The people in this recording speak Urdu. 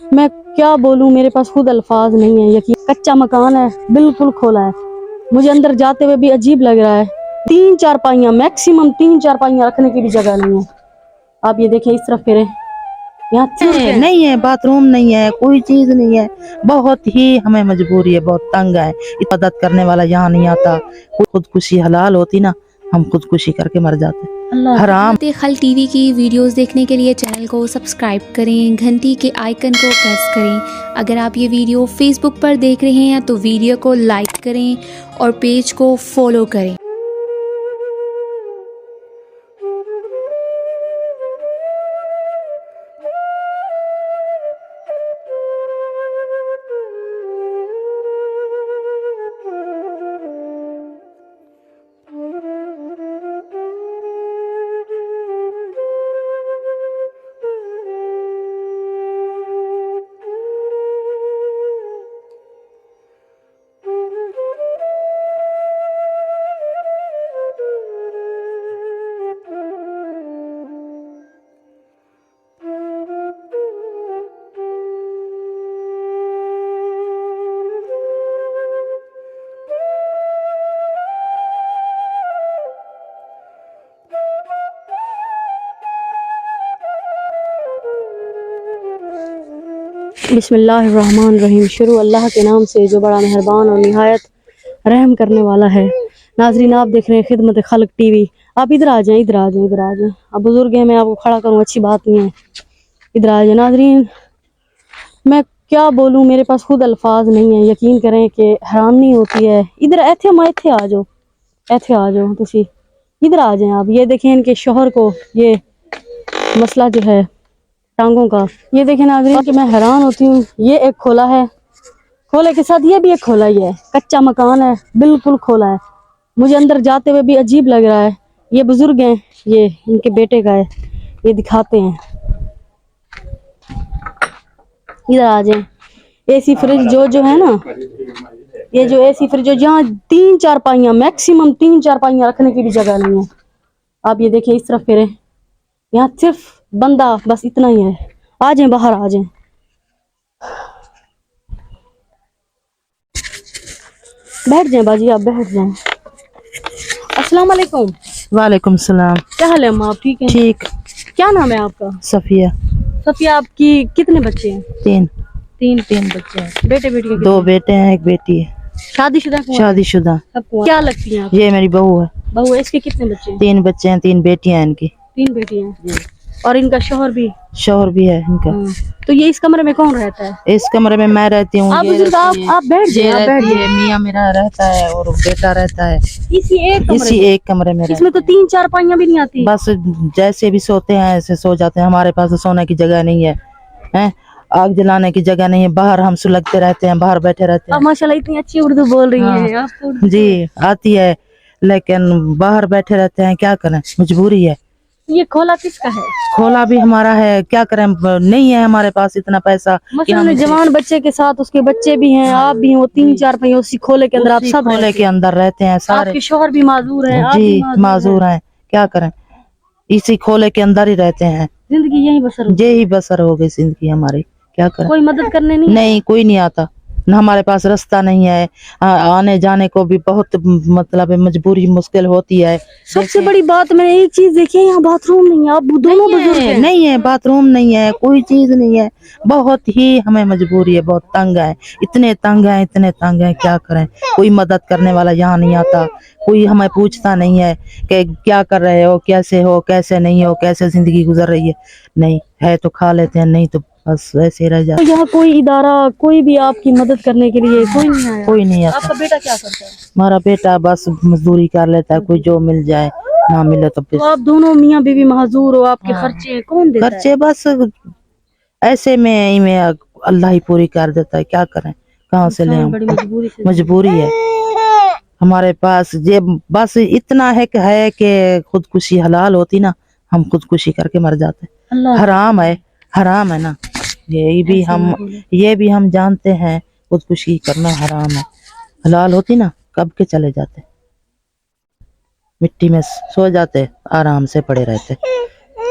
میں کیا بولوں، میرے پاس خود الفاظ نہیں ہے. یقین کچا مکان ہے، بالکل کھولا ہے. مجھے اندر جاتے ہوئے بھی عجیب لگ رہا ہے. 3-4 میکسیمم 3-4 رکھنے کی بھی جگہ نہیں ہے. آپ یہ دیکھیں، اس طرف پھریں، یہاں نہیں ہے، باتھ روم نہیں ہے، کوئی چیز نہیں ہے. بہت ہی ہمیں مجبوری ہے، بہت تنگ ہے. مدد کرنے والا یہاں نہیں آتا. خودکشی حلال ہوتی نا، ہم خودکشی کر کے مر جاتے. حرام. خل ٹی وی کی ویڈیوز دیکھنے کے لیے چینل کو سبسکرائب کریں، گھنٹی کے آئیکن کو پریس کریں. اگر آپ یہ ویڈیو فیس بک پر دیکھ رہے ہیں تو ویڈیو کو لائک کریں اور پیج کو فالو کریں. بسم اللہ الرحمن الرحیم. شروع اللہ کے نام سے جو بڑا مہربان اور نہایت رحم کرنے والا ہے. ناظرین، آپ دیکھ رہے ہیں خدمت خلق ٹی وی. آپ ادھر آ جائیں، ادھر آ جائیں، ادھر آ جائیں. اب بزرگ ہیں، میں آپ کو کھڑا کروں اچھی بات نہیں ہے. ادھر آ جائیں ناظرین. میں کیا بولوں، میرے پاس خود الفاظ نہیں ہے. یقین کریں کہ حیرانی ہوتی ہے. ادھر ایتھے آ جاؤ، ایتھے آ جاؤ، تسی ادھر آ جائیں. آپ یہ دیکھیں ان کے شوہر کو یہ مسئلہ جو ہے ٹانگوں کا، یہ دیکھیں ناظرین کہ میں حیران ہوتی ہوں. یہ ایک کھولا ہے، کھولے کے ساتھ یہ بھی ایک کھولا ہی ہے. کچا مکان ہے، بالکل کھولا ہے. مجھے اندر جاتے ہوئے بھی عجیب لگ رہا ہے. یہ بزرگ ہیں، یہ ان کے بیٹے کا ہے، یہ دکھاتے ہیں. ادھر آ جائیں. اے سی فریج جو ہے نا، یہ جو اے سی فریج جہاں 3-4 میکسیمم 3-4 رکھنے کی بھی جگہ نہیں ہے. آپ یہ دیکھیں، اس طرف پھریں، یہاں صرف بندہ بس اتنا ہی ہے. آ جائیں، باہر آ جائیں. بیٹھ جائیں باجی، آپ بیٹھ جائیں. السلام علیکم. وعلیکم السلام. کیا حال ہے اماں؟ آپ ٹھیک ہیں؟ ٹھیک. کیا نام ہے آپ کا؟ صفیہ. صفیہ. آپ کی کتنے بچے ہیں؟ 3. 3 بچے ہیں. بیٹے بیٹی 2 بیٹے ہیں، 1 بیٹی ہے. شادی شدہ؟ شادی شدہ. کیا لگتی ہیں آپ؟ یہ میری بہو ہے. بہو ہے. اس کے کتنے بچے ہیں؟ 3 بچے ہیں، 3 بیٹیاں ہیں ان کی. 3 بیٹی ہیں. اور ان کا شوہر بھی؟ شوہر بھی ہے ان کا. تو یہ اس کمرے میں کون رہتا ہے؟ اس کمرے میں میں رہتی ہوں. آپ بزرگ، آپ بیٹھ جائیں، آپ بیٹھ جائیں. میاں میرا رہتا ہے اور بیٹا رہتا ہے اسی ایک کمرے میں. اس میں تو 3-4 بھی نہیں آتی. بس جیسے بھی سوتے ہیں ایسے سو جاتے ہیں. ہمارے پاس سونے کی جگہ نہیں ہے، آگ جلانے کی جگہ نہیں ہے. باہر ہم سلگتے رہتے ہیں، باہر بیٹھے رہتے ہیں. آپ ماشاءاللہ اتنی اچھی اردو بول رہی ہیں آپ. جی آتی ہے، لیکن باہر بیٹھے رہتے ہیں. کیا کریں، مجبوری ہے. یہ کھولا کس کا ہے؟ کھولا بھی ہمارا ہے. کیا کریں، نہیں ہے ہمارے پاس اتنا پیسہ. مثلا جوان بچے کے ساتھ اس کے بچے بھی ہیں، آپ بھی ہیں. وہ 3-4 پہیے اسی کھولے کے اندر آپ سب کھولے کے اندر رہتے ہیں سارے. آپ کے شوہر بھی معذور ہیں، آپ جی بھی معذور ہیں. کیا کریں، اسی کھولے کے اندر ہی رہتے ہیں. زندگی یہی بسر ہو یہی بسر ہو گئی زندگی ہماری. کیا کریں، کوئی مدد کرنے نہیں کوئی نہیں آتا. نہ ہمارے پاس راستہ نہیں ہے. آنے جانے کو بھی بہت مطلب مجبوری مشکل ہوتی ہے. سب سے بڑی بات میں نے ایک چیز دیکھی ہے، یہاں باتھ روم نہیں ہے. آپ دونوں بزرگ ہیں. نہیں ہے، باتھ روم نہیں ہے، کوئی چیز نہیں ہے. بہت ہی ہمیں مجبوری ہے، بہت تنگ ہے. اتنے تنگ ہیں کیا کریں. کوئی مدد کرنے والا یہاں نہیں آتا. کوئی ہمیں پوچھتا نہیں ہے کہ کیا کر رہے ہو، کیسے ہو، کیسے نہیں ہو، کیسے زندگی گزر رہی ہے. نہیں ہے تو کھا لیتے ہیں، نہیں تو بس ویسے ہی رہ جاتے. یہاں کوئی ادارہ، کوئی بھی آپ کی مدد کرنے کے لیے کوئی نہیں آیا؟ کوئی نہیں آتا. آپ کا بیٹا کیا کرتا ہے؟ ہمارا بیٹا بس مزدوری کر لیتا ہے. کوئی جو مل جائے، نہ ملے تو پھر آپ دونوں میاں بیوی معذور ہو. آپ کے خرچے کون دیتا ہے؟ خرچے بس ایسے میں اللہ ہی پوری کر دیتا ہے. کیا کریں، کہاں سے لیں. بڑی مجبوری ہے ہمارے پاس. یہ بس اتنا ہے کہ خودکشی حلال ہوتی نا، ہم خودکشی کر کے مر جاتے. حرام ہے، حرام ہے نا. یہ بھی ہم جانتے ہیں خودکشی کرنا حرام ہے. حلال ہوتی نا کب کے چلے جاتے، مٹی میں سو جاتے، آرام سے پڑے رہتے.